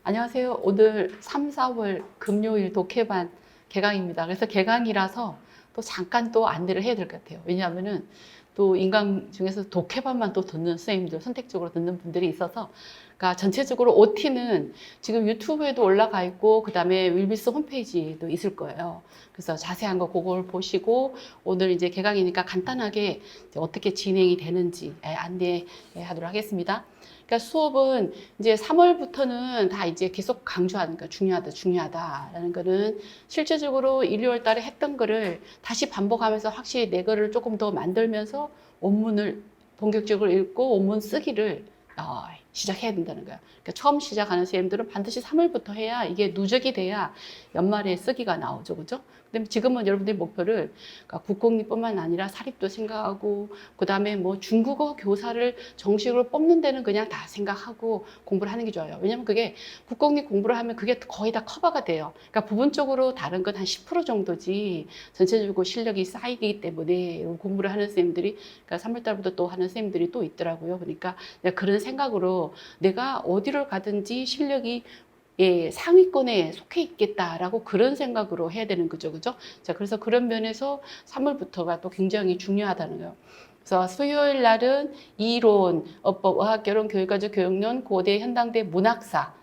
안녕하세요. 오늘 3, 4월 금요일 독해반 개강입니다. 그래서 개강이라서 또 잠깐 또 안내를 해야 될 것 같아요. 왜냐하면은 또 인강 중에서 독해반만 또 듣는 선생님들, 선택적으로 듣는 분들이 있어서, 그러니까 전체적으로 OT는 지금 유튜브에도 올라가 있고, 그 다음에 윌비스 홈페이지도 있을 거예요. 그래서 자세한 거 그걸 보시고, 오늘 이제 개강이니까 간단하게 이제 어떻게 진행이 되는지 안내하도록 하겠습니다. 그러니까 수업은 이제 3월부터는 다 이제 계속 강조하는 거 중요하다라는 거는 실제적으로 1, 2월 달에 했던 거를 다시 반복하면서 확실히 내 거를 조금 더 만들면서 원문을 본격적으로 읽고 원문 쓰기를 시작해야 된다는 거야. 그러니까 처음 시작하는 선생님들은 반드시 3월부터 해야 이게 누적이 돼야 연말에 쓰기가 나오죠. 그죠? 근데 지금은 여러분들의 목표를 그러니까 국공립뿐만 아니라 사립도 생각하고 그다음에 뭐 중국어 교사를 정식으로 뽑는 데는 그냥 다 생각하고 공부를 하는 게 좋아요. 왜냐면 그게 국공립 공부를 하면 그게 거의 다 커버가 돼요. 그러니까 부분적으로 다른 건 한 10% 정도지 전체적으로 실력이 쌓이기 때문에 공부를 하는 선생님들이 그러니까 3월 달부터 또 하는 선생님들이 또 있더라고요. 그러니까 그런 생각으로 내가 어디를 가든지 실력이 상위권에 속해 있겠다라고 그런 생각으로 해야 되는 거죠. 그죠? 자, 그래서 그런 면에서 3월부터가 또 굉장히 중요하다는 거예요. 그래서 수요일 날은 이론, 어법, 어학, 결혼, 교육가족, 교육론, 고대, 현당대, 문학사,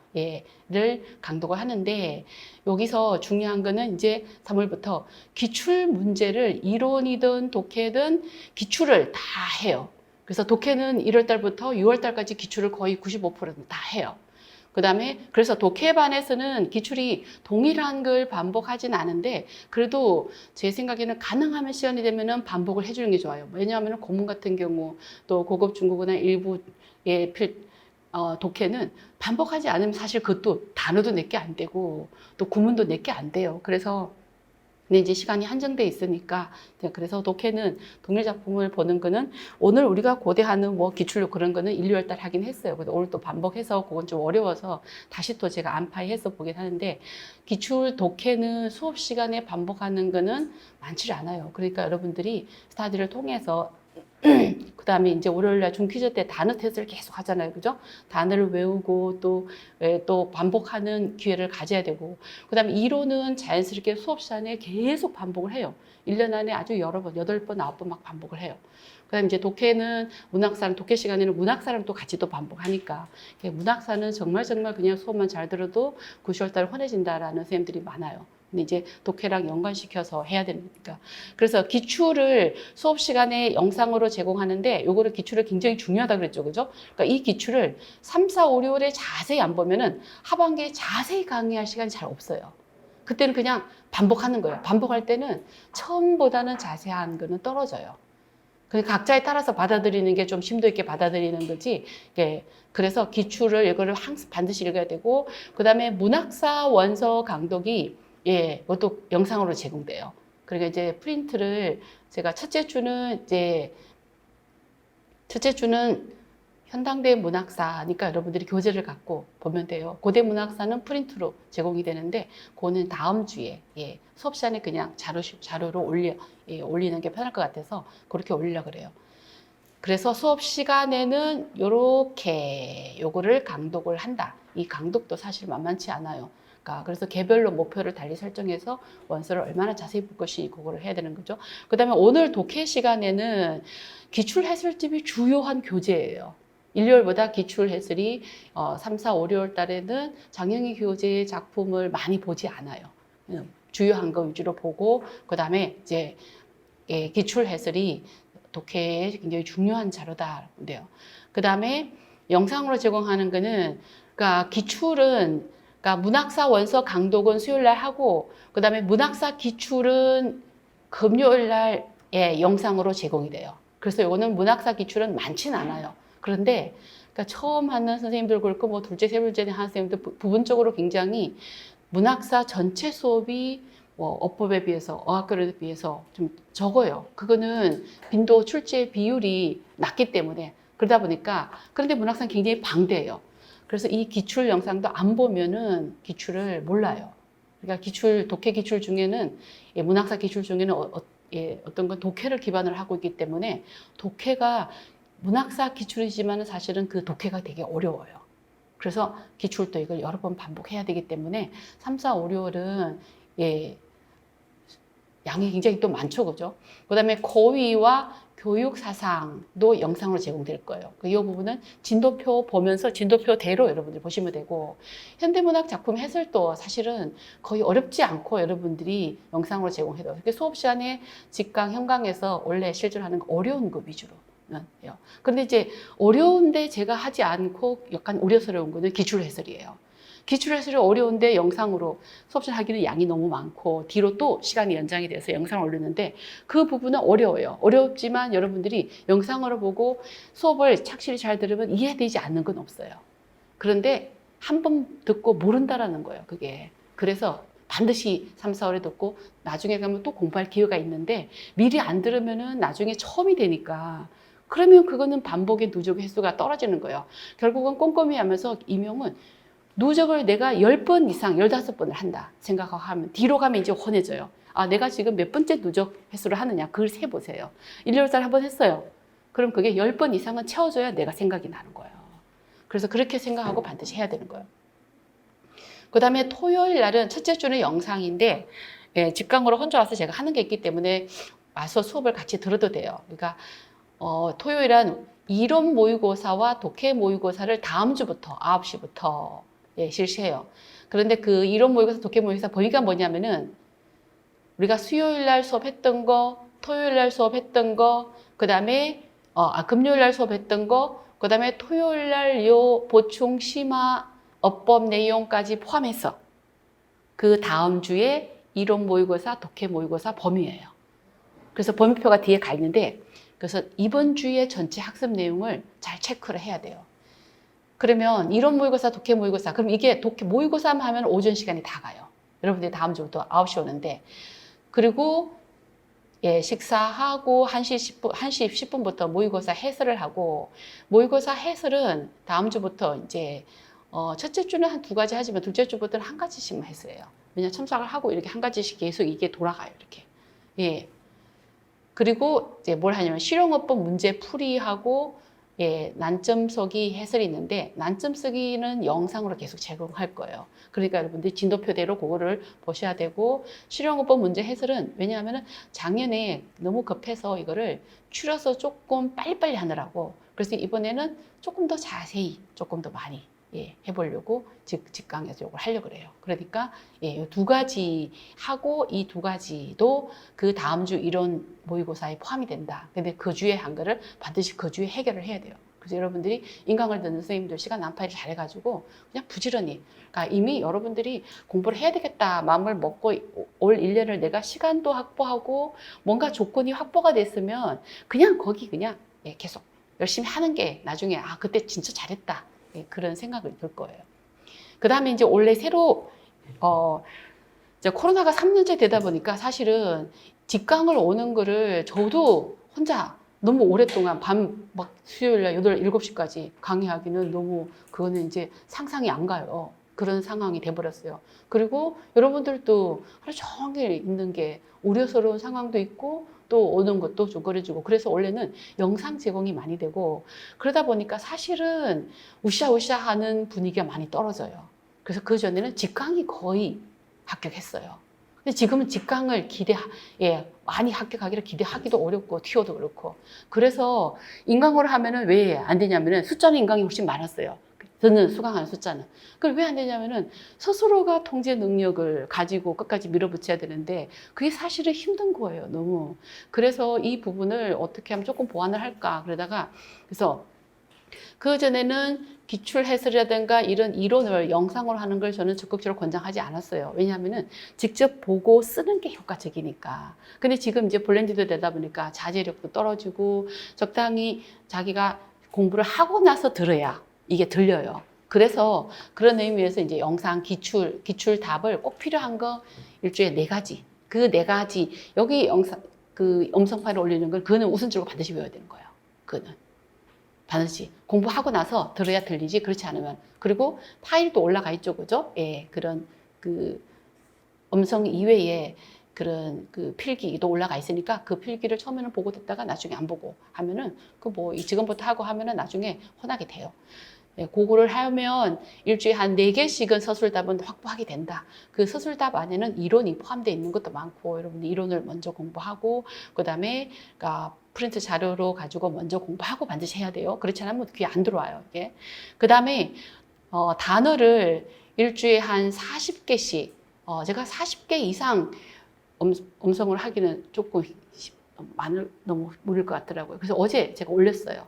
를 강독을 하는데 여기서 중요한 거는 이제 3월부터 기출 문제를 이론이든 독해든 기출을 다 해요. 그래서 독해는 1월 달부터 6월 달까지 기출을 거의 95%다 해요. 그 다음에 그래서 독해반에서는 기출이 동일한 걸 반복하진 않은데 그래도 제 생각에는 가능하면 시간이 되면은 반복을 해주는 게 좋아요. 왜냐하면 고문 같은 경우 또 고급 중국어나 일부의 독해는 반복하지 않으면 사실 그것도 단어도 내게 안 되고 또 구문도 내게 안 돼요. 그래서 근데 이제 시간이 한정돼 있으니까 그래서 독해는 동일 작품을 보는 거는 오늘 우리가 고대하는 뭐 기출로 그런 거는 1, 2월 달 하긴 했어요. 근데 오늘 또 반복해서 그건 좀 어려워서 다시 또 제가 안파해서 보긴 하는데 기출 독해는 수업 시간에 반복하는 거는 많지 않아요. 그러니까 여러분들이 스타디를 통해서 그 다음에 이제 월요일날 중퀴즈 때 단어 테스트를 계속 하잖아요. 그죠? 단어를 외우고 또 반복하는 기회를 가져야 되고. 그 다음에 이론은 자연스럽게 수업 시간에 계속 반복을 해요. 1년 안에 아주 여러 번, 8번, 9번 막 반복을 해요. 그 다음에 이제 독해는 문학사는, 독해 시간에는 문학사랑 또 같이 또 반복하니까. 문학사는 정말 그냥 수업만 잘 들어도 9, 10월 달 환해진다라는 선생님들이 많아요. 근데 이제 독해랑 연관시켜서 해야 되니까. 그래서 기출을 수업 시간에 영상으로 제공하는데 요거를 기출을 굉장히 중요하다 그랬죠. 그죠? 그러니까 이 기출을 3, 4, 5, 6월에 자세히 안 보면은 하반기에 자세히 강의할 시간이 잘 없어요. 그때는 그냥 반복하는 거예요. 반복할 때는 처음보다는 자세한 거는 떨어져요. 그러니까 각자에 따라서 받아들이는 게 좀 심도 있게 받아들이는 거지. 그래서 기출을 이거를 항상 반드시 읽어야 되고, 그 다음에 문학사 원서 강독이 그것도 영상으로 제공돼요. 그러니까 이제 프린트를 제가 첫째 주는 현당대 문학사니까 여러분들이 교재를 갖고 보면 돼요. 고대 문학사는 프린트로 제공이 되는데 그거는 다음 주에 수업 시간에 그냥 자료로 올리는 게 편할 것 같아서 그렇게 올리려고 그래요. 그래서 수업 시간에는 요거를 강독을 한다. 이 강독도 사실 만만치 않아요. 그러니까 그래서 개별로 목표를 달리 설정해서 원서를 얼마나 자세히 볼 것이니 그거를 해야 되는 거죠. 그다음에 오늘 독해 시간에는 기출 해설집이 주요한 교재예요. 1, 2월보다 기출 해설이 3, 4, 5, 6월 달에는 장영희 교재의 작품을 많이 보지 않아요. 주요한 거 위주로 보고 그다음에 이제 기출 해설이 독해에 굉장히 중요한 자료다. 그래요. 그다음에 영상으로 제공하는 거는 그러니까 기출은 그러니까 문학사 원서 강독은 수요일 날 하고 그다음에 문학사 기출은 금요일 날 영상으로 제공이 돼요. 그래서 이거는 문학사 기출은 많진 않아요. 그런데 그러니까 처음 하는 선생님들 그렇고 뭐 둘째, 세 번째 하는 선생님들 부분적으로 굉장히 문학사 전체 수업이 뭐 어법에 비해서 어학교육에 비해서 좀 적어요. 그거는 빈도 출제 비율이 낮기 때문에 그러다 보니까 그런데 문학사는 굉장히 방대해요. 그래서 이 기출 영상도 안 보면은 기출을 몰라요. 그러니까 독해 기출 중에는 문학사 기출 중에는 어떤 건 독해를 기반으로 하고 있기 때문에 독해가 문학사 기출이지만 사실은 그 독해가 되게 어려워요. 그래서 기출도 이걸 여러 번 반복해야 되기 때문에 3, 4, 5, 6월은 예, 양이 굉장히 또 많죠. 그죠? 그 다음에 고위와 교육 사상도 영상으로 제공될 거예요. 이 부분은 진도표 보면서 진도표대로 여러분들 보시면 되고, 현대문학 작품 해설도 사실은 거의 어렵지 않고 여러분들이 영상으로 제공해요. 수업 시간에 직강, 현강에서 원래 실제로 하는 거 어려운 거 위주로. 해요. 근데 이제 어려운데 제가 하지 않고 약간 우려스러운 거는 기출 해설이에요. 기출 해설이 어려운데 영상으로 수업실 하기는 양이 너무 많고 뒤로 또 시간이 연장이 돼서 영상을 올리는데 그 부분은 어려워요. 어렵지만 여러분들이 영상으로 보고 수업을 착실히 잘 들으면 이해되지 않는 건 없어요. 그런데 한 번 듣고 모른다라는 거예요. 그게. 그래서 반드시 3, 4월에 듣고 나중에 가면 또 공부할 기회가 있는데 미리 안 들으면은 나중에 처음이 되니까 그러면 그거는 반복의 누적의 횟수가 떨어지는 거예요. 결국은 꼼꼼히 하면서 임용은 누적을 내가 10번 이상, 15번을 한다 생각하고 하면 뒤로 가면 이제 훤해져요. 아, 내가 지금 몇 번째 누적 횟수를 하느냐. 그걸 세보세요. 1, 2월 달에 한번 했어요. 그럼 그게 10번 이상은 채워줘야 내가 생각이 나는 거예요. 그래서 그렇게 생각하고 반드시 해야 되는 거예요. 그 다음에 토요일 날은 첫째 주는 영상인데 예, 직강으로 혼자 와서 제가 하는 게 있기 때문에 와서 수업을 같이 들어도 돼요. 그러니까 토요일은 이론 모의고사와 독해 모의고사를 다음 주부터 9시부터 예, 실시해요. 그런데 그 이론 모의고사, 독해 모의고사 범위가 뭐냐면은 우리가 수요일 날 수업했던 거, 토요일 날 수업했던 거, 그 다음에 금요일 날 수업했던 거, 그 다음에 토요일 날 요 보충 심화 어법 내용까지 포함해서 그 다음 주에 이론 모의고사, 독해 모의고사 범위예요. 그래서 범위표가 뒤에 가 있는데 그래서 이번 주에 전체 학습 내용을 잘 체크를 해야 돼요. 그러면 이론 모의고사, 독해 모의고사, 그럼 이게 독해 모의고사만 하면 오전 시간이 다 가요. 여러분들이 다음 주부터 9시 오는데, 그리고 예, 식사하고 1시 10분부터 모의고사 해설을 하고, 모의고사 해설은 다음 주부터 이제 첫째 주는 한 2가지 하지만 둘째 주부터는 1가지씩만 해설해요. 왜냐면 참석을 하고 이렇게 1가지씩 계속 이게 돌아가요. 이렇게. 예. 그리고 이제 뭘 하냐면 실용어법 문제 풀이하고 예, 난점 쓰기 해설이 있는데 난점 쓰기는 영상으로 계속 제공할 거예요. 그러니까 여러분들이 진도표대로 그거를 보셔야 되고 실용어법 문제 해설은 왜냐하면 작년에 너무 급해서 이거를 줄여서 조금 빨리빨리 하느라고 그래서 이번에는 조금 더 자세히 조금 더 많이 예, 해보려고 직강에서 이걸 하려고 그래요. 그러니까 예, 2가지 하고 이 2가지도 그 다음 주 이론 모의고사에 포함이 된다. 근데 그 주에 한 거를 반드시 그 주에 해결을 해야 돼요. 그래서 여러분들이 인강을 듣는 선생님들 시간 안파를 잘해가지고 그냥 부지런히 그러니까 이미 여러분들이 공부를 해야 되겠다 마음을 먹고 올 1년을 내가 시간도 확보하고 뭔가 조건이 확보가 됐으면 그냥 거기 그냥 예, 계속 열심히 하는 게 나중에 아 그때 진짜 잘했다. 예, 그런 생각을 들 거예요. 그 다음에 이제 원래 새로 이제 코로나가 3년째 되다 보니까 사실은 직강을 오는 거를 저도 혼자 너무 오랫동안 밤 막 수요일 날 8, 7시까지 강의하기는 너무 그거는 이제 상상이 안 가요. 그런 상황이 돼버렸어요. 그리고 여러분들도 하루 종일 있는 게 우려스러운 상황도 있고 또 오는 것도 좀 그래지고 그래서 원래는 영상 제공이 많이 되고 그러다 보니까 사실은 우샤우샤 하는 분위기가 많이 떨어져요. 그래서 그 전에는 직강이 거의 합격했어요. 근데 지금은 직강을 예, 많이 합격하기를 기대하기도 어렵고, 튀어도 그렇고. 그래서 인강으로 하면은 왜 안 되냐면은 숫자는 인강이 훨씬 많았어요. 듣는, 수강하는 숫자는. 그걸 왜 안 되냐면은 스스로가 통제 능력을 가지고 끝까지 밀어붙여야 되는데 그게 사실은 힘든 거예요, 너무. 그래서 이 부분을 어떻게 하면 조금 보완을 할까. 그래서 그전에는 기출 해설이라든가 이런 이론을 영상으로 하는 걸 저는 적극적으로 권장하지 않았어요. 왜냐하면은 직접 보고 쓰는 게 효과적이니까. 근데 지금 이제 블렌디드 되다 보니까 자제력도 떨어지고 적당히 자기가 공부를 하고 나서 들어야 이게 들려요. 그래서 그런 의미에서 이제 영상 기출 답을 꼭 필요한 거 일주일에 4가지. 그 4가지 여기 영상 그 음성 파일을 올리는 걸 그거는 우선적으로 반드시 외워야 되는 거예요. 그거는. 반드시 공부하고 나서 들어야 들리지 그렇지 않으면 그리고 파일도 올라가 있죠 그죠 예 그런 그 음성 이외에 그런 그 필기도 올라가 있으니까 그 필기를 처음에는 보고 듣다가 나중에 안 보고 하면은 그 뭐 지금부터 하고 하면은 나중에 혼나게 돼요 예, 그거를 하면 일주일에 한 4개씩은 서술답은 확보하게 된다. 그 서술답 안에는 이론이 포함되어 있는 것도 많고, 여러분들 이론을 먼저 공부하고, 그 다음에 그러니까 프린트 자료로 가지고 먼저 공부하고 반드시 해야 돼요. 그렇지 않으면 귀에 안 들어와요, 이게. 그 다음에 단어를 일주일에 한 40개씩, 제가 40개 이상 음성을 하기는 조금 너무 무릴 것 같더라고요. 그래서 어제 제가 올렸어요.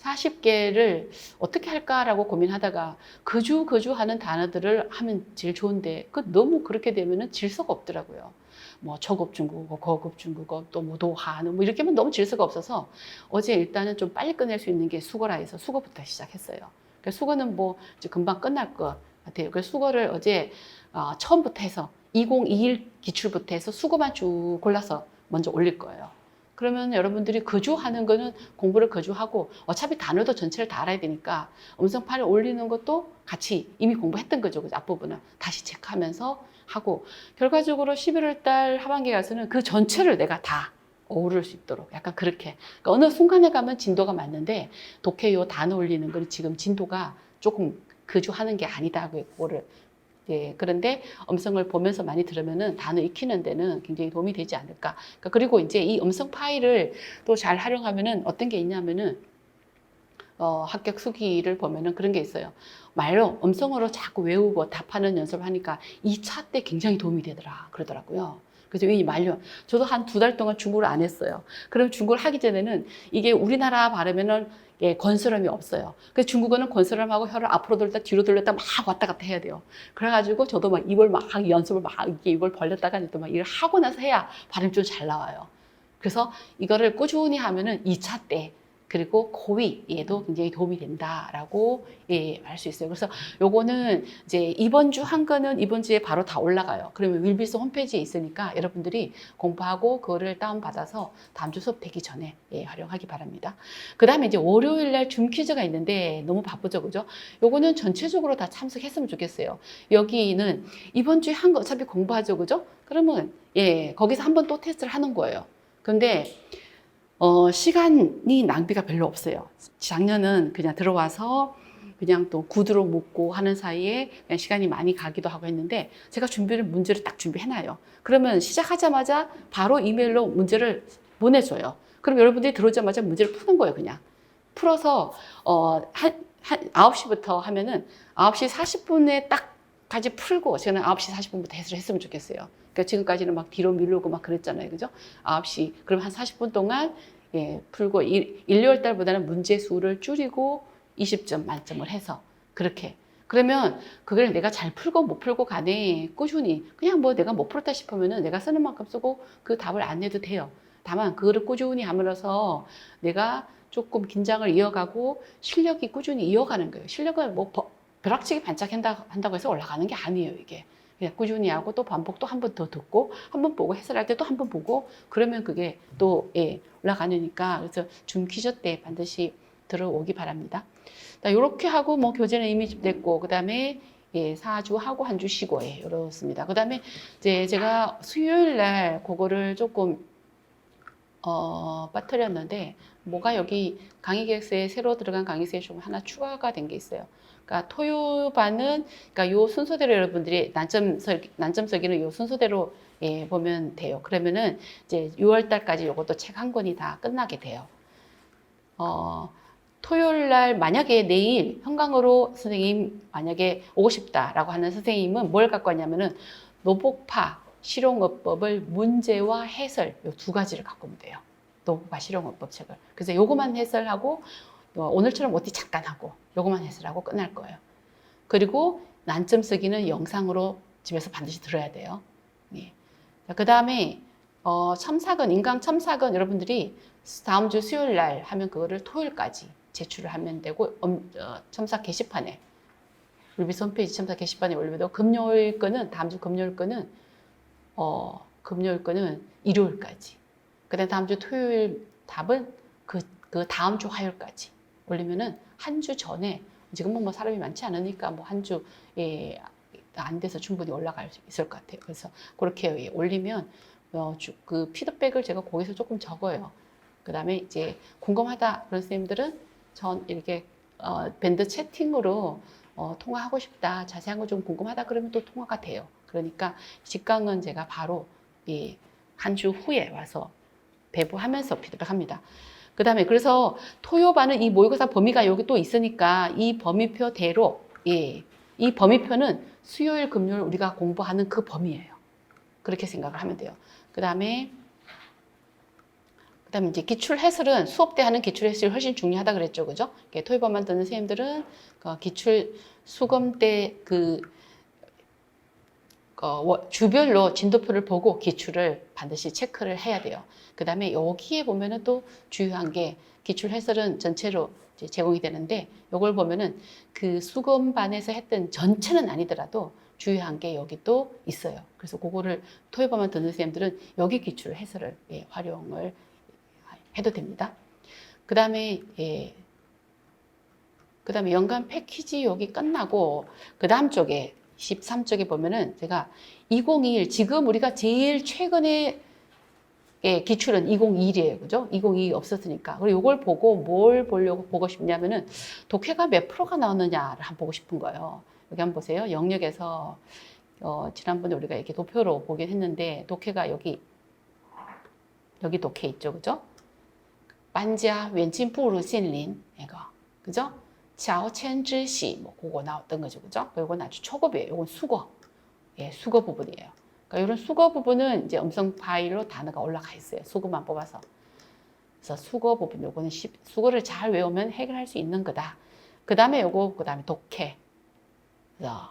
40개를 어떻게 할까라고 고민하다가 그주 하는 단어들을 하면 제일 좋은데 너무 그렇게 되면은 질서가 없더라고요. 뭐 초급 중국어, 고급 중국어, 또 뭐 도하는 뭐 이렇게 하면 너무 질서가 없어서 어제 일단은 좀 빨리 끝낼 수 있는 게 수거라 해서 수거부터 시작했어요. 그러니까 수거는 뭐 이제 금방 끝날 것 같아요. 그래서 수거를 어제 처음부터 해서 2021 기출부터 해서 수거만 쭉 골라서 먼저 올릴 거예요. 그러면 여러분들이 거주하는 거는 공부를 거주하고 어차피 단어도 전체를 다 알아야 되니까 음성 파일을 올리는 것도 같이 이미 공부했던 거죠. 그죠? 앞부분은 다시 체크하면서 하고 결과적으로 11월 달 하반기에 가서는 그 전체를 내가 다 어우를 수 있도록 약간 그렇게 그러니까 어느 순간에 가면 진도가 맞는데 독해요 단어 올리는 건 지금 진도가 조금 거주하는 게 아니다. 그거를 예, 그런데 음성을 보면서 많이 들으면은 단어 익히는 데는 굉장히 도움이 되지 않을까. 그러니까 그리고 이제 이 음성 파일을 또 잘 활용하면은 어떤 게 있냐면은, 합격 수기를 보면은 그런 게 있어요. 말로, 음성으로 자꾸 외우고 답하는 연습을 하니까 2차 때 굉장히 도움이 되더라. 그러더라고요. 그래서 이 말로, 저도 한 2달 동안 중국어를 안 했어요. 그럼 중국어를 하기 전에는 이게 우리나라 발음에는 예, 건스럼이 없어요. 그래서 중국어는 건스럼하고 혀를 앞으로 돌렸다 뒤로 돌렸다 막 왔다 갔다 해야 돼요. 그래가지고 저도 막 입을 막 연습을 막 이렇게 입을 벌렸다가 또 막 일을 하고 나서 해야 발음이 좀 잘 나와요. 그래서 이거를 꾸준히 하면은 2차 때 그리고 고위에도 굉장히 도움이 된다라고 예, 알 수 있어요. 그래서 요거는 이제 이번 주 한 거는 이번 주에 바로 다 올라가요. 그러면 윌비스 홈페이지에 있으니까 여러분들이 공부하고 그거를 다운받아서 다음 주 수업 되기 전에 예, 활용하기 바랍니다. 그 다음에 이제 월요일 날 줌 퀴즈가 있는데 너무 바쁘죠, 그죠? 요거는 전체적으로 다 참석했으면 좋겠어요. 여기는 이번 주에 한 거 어차피 공부하죠, 그죠? 그러면 예, 거기서 한번 또 테스트를 하는 거예요. 근데 시간이 낭비가 별로 없어요. 작년은 그냥 들어와서 그냥 또 구두로 묶고 하는 사이에 그냥 시간이 많이 가기도 하고 했는데 제가 문제를 딱 준비해놔요. 그러면 시작하자마자 바로 이메일로 문제를 보내줘요. 그럼 여러분들이 들어오자마자 문제를 푸는 거예요, 그냥. 풀어서, 한 9시부터 하면은 9시 40분에 딱까지 풀고 저는 9시 40분부터 해설을 했으면 좋겠어요. 그러니까 지금까지는 막 뒤로 미루고 막 그랬잖아요. 그죠? 9시. 그럼 한 40분 동안 예, 풀고 1, 2월 달보다는 문제 수를 줄이고 20점 만점을 해서 그렇게. 그러면 그걸 내가 잘 풀고 못 풀고 간에 꾸준히 그냥 뭐 내가 못 풀었다 싶으면은 내가 쓰는 만큼 쓰고 그 답을 안 내도 돼요. 다만 그거를 꾸준히 함으로써 내가 조금 긴장을 이어가고 실력이 꾸준히 이어가는 거예요. 실력은 뭐 벼락치기 반짝한다고 해서 올라가는 게 아니에요, 이게. 그냥 꾸준히 하고 또 반복 또 한 번 더 듣고 한 번 보고 해설할 때 또 한 번 보고 그러면 그게 또 예, 올라가느니까 그래서 줌 퀴즈 때 반드시 들어오기 바랍니다. 이렇게 하고 뭐 교재는 이미 됐고 그다음에 예, 4주 하고 한 주 쉬고 예, 이렇습니다. 그다음에 이제 제가 수요일 날 그거를 조금 빠뜨렸는데 뭐가 여기 강의 계획서에 새로 들어간 강의서에 좀 하나 추가가 된 게 있어요. 그러니까 토요반은 그러니까 요 순서대로 여러분들이 난점 설계는 요 순서대로 예, 보면 돼요. 그러면은 이제 6월 달까지 요것도 책 한 권이 다 끝나게 돼요. 토요일 날 만약에 내일 현강으로 선생님 만약에 오고 싶다라고 하는 선생님은 뭘 갖고 왔냐면은 노복파 실용어법을 문제와 해설 요 2가지를 갖고 오면 돼요. 노복파 실용어법 책을. 그래서 요거만 해설하고 오늘처럼 OT 잠깐 하고 요거만 해설하고 끝날 거예요. 그리고 난점 쓰기는 영상으로 집에서 반드시 들어야 돼요. 예. 그 다음에 첨삭은 인강 첨삭은 여러분들이 다음 주 수요일 날 하면 그거를 토요일까지 제출을 하면 되고 첨삭 게시판에 윌비스 홈페이지 첨삭 게시판에 올리면 금요일 거는 다음 주 금요일 거는 금요일 거는 일요일까지. 그다음 다음 주 토요일 답은 그 다음 주 화요일까지 올리면은 한 주 전에 지금은 뭐 사람이 많지 않으니까 뭐 한 주 예, 안 돼서 충분히 올라갈 수 있을 것 같아요. 그래서 그렇게 예, 올리면 그 피드백을 제가 거기서 조금 적어요. 그 다음에 이제 궁금하다 그런 선생님들은 전 이렇게 밴드 채팅으로 통화하고 싶다, 자세한 거 좀 궁금하다 그러면 또 통화가 돼요. 그러니까 직강은 제가 바로 한 주 후에 와서 배부하면서 피드백합니다. 그 다음에 그래서 토요반은 이 모의고사 범위가 여기 또 있으니까 이 범위표대로 이 범위표는 수요일, 금요일 우리가 공부하는 그 범위예요. 그렇게 생각을 하면 돼요. 그 다음에 이제 기출 해설은 수업 때 하는 기출 해설이 훨씬 중요하다 그랬죠, 그죠? 토요반만 듣는 선생님들은 기출 수금 때 주별로 진도표를 보고 기출을 반드시 체크를 해야 돼요. 그 다음에 여기에 보면은 또 주요한 게 기출 해설은 전체로 이제 제공이 되는데 이걸 보면은 그 수금반에서 했던 전체는 아니더라도 주요한 게 여기 또 있어요. 그래서 그거를 토요반만 듣는 선생님들은 여기 기출 해설을 활용을 해도 됩니다. 그 다음에 연간 패키지 여기 끝나고 그 다음 쪽에 13쪽에 보면은 제가 2021 지금 우리가 제일 최근에 기출은 2021이에요. 그죠? 2022 없었으니까. 그리고 이걸 보고 뭘 보고 싶냐면은 독해가 몇 프로가 나오느냐를 한번 보고 싶은 거예요. 여기 한번 보세요. 영역에서 지난번에 우리가 이렇게 도표로 보긴 했는데 독해가 여기 독해 있죠. 그죠? 반자 왼친 부루 신린 이거. 그죠? 乔迁之喜 뭐 그거 나왔던 거죠. 그죠? 이건 아주 초급이에요. 이건 수거. 예, 수거 부분이에요. 그러니까 이런 수거 부분은 이제 음성 파일로 단어가 올라가 있어요. 수거만 뽑아서. 그래서 수거 부분 요거는 수거를 잘 외우면 해결할 수 있는 거다. 그다음에 그다음에 독해. 그래서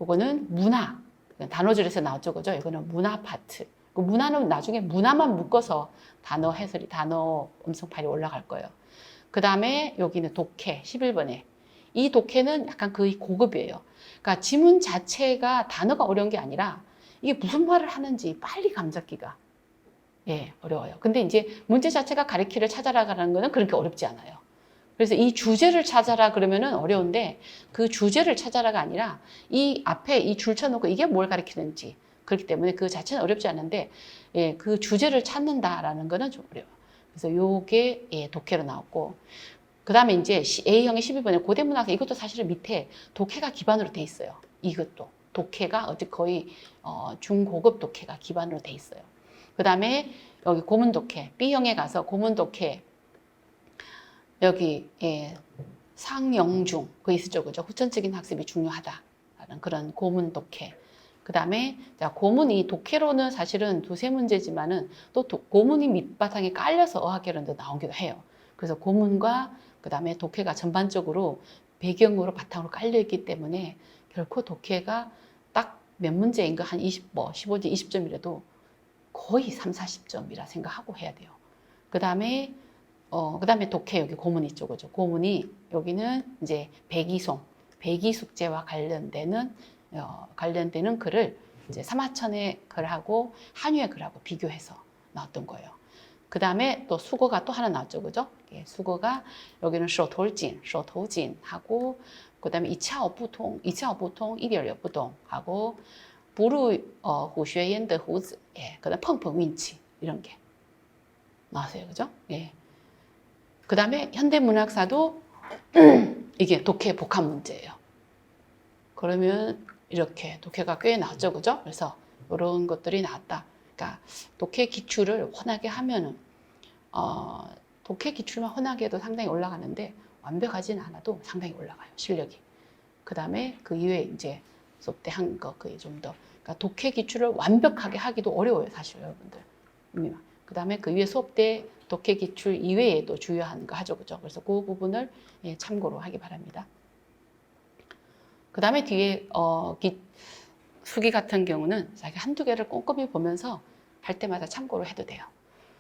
요거는 문화. 단어줄에서 나왔죠. 그죠? 이거는 문화 파트. 그 문화는 나중에 문화만 묶어서 단어 음성 파일이 올라갈 거예요. 그 다음에 여기는 독해 11번에 이 독해는 약간 거의 고급이에요. 그러니까 지문 자체가 단어가 어려운 게 아니라 이게 무슨 말을 하는지 빨리 감잡기가 어려워요. 근데 이제 문제 자체가 가리키를 찾아라라는 거는 그렇게 어렵지 않아요. 그래서 이 주제를 찾아라 그러면은 어려운데 그 주제를 찾아라가 아니라 이 앞에 이 줄 쳐놓고 이게 뭘 가리키는지 그렇기 때문에 그 자체는 어렵지 않은데 그 주제를 찾는다라는 거는 좀 어려워요. 그래서 요게 독해로 나왔고 그 다음에 이제 A형의 12번에 고대문학사 이것도 사실은 밑에 독해가 기반으로 돼 있어요. 이것도 독해가 거의 중고급 독해가 기반으로 돼 있어요. 그 다음에 여기 고문 독해 B형에 가서 고문 독해 여기 상영중 그 있었죠, 그죠? 후천적인 학습이 중요하다라는 그런 고문 독해. 그 다음에 고문이 독해로는 사실은 두세 문제지만은 또 고문이 밑바탕에 깔려서 어학개론도 나오기도 해요. 그래서 고문과 그 다음에 독해가 전반적으로 배경으로 바탕으로 깔려 있기 때문에 결코 독해가 딱 몇 문제인가 한 15점, 20점이라도 거의 3, 40점이라 생각하고 해야 돼요. 그 다음에 독해 여기 고문 있죠, 그죠? 고문이 여기는 이제 배기 숙제와 관련되는 글을 이제 사마천의 글하고 한유의 글하고 비교해서 나왔던 거예요. 그 다음에 또 수거가 또 하나 나왔죠, 그죠? 수거가 여기는 手头紧 하고 그 다음에 2차 어부통, 一点也不懂 하고 부루 후쉐옌드 후즈, 그 다음 펑펑 윈치 이런 게 나왔어요, 그죠? 그 다음에 현대문학사도 이게 독해 복합 문제예요. 그러면 이렇게 독해가 꽤 나왔죠, 그죠? 그래서 이런 것들이 나왔다. 그러니까 독해 기출을 훤하게 하면은 독해 기출만 훤하게 해도 상당히 올라가는데 완벽하진 않아도 상당히 올라가요, 실력이. 그 다음에 그 이외에 이제 수업 때 한 거 그게 좀 더. 그러니까 독해 기출을 완벽하게 하기도 어려워요, 사실 여러분들. 그 다음에 그 위에 수업 때 독해 기출 이외에도 중요한 거 하죠, 그죠? 그래서 그 부분을 참고로 하기 바랍니다. 그 다음에 뒤에 수기 같은 경우는 자기 한두 개를 꼼꼼히 보면서 할 때마다 참고를 해도 돼요.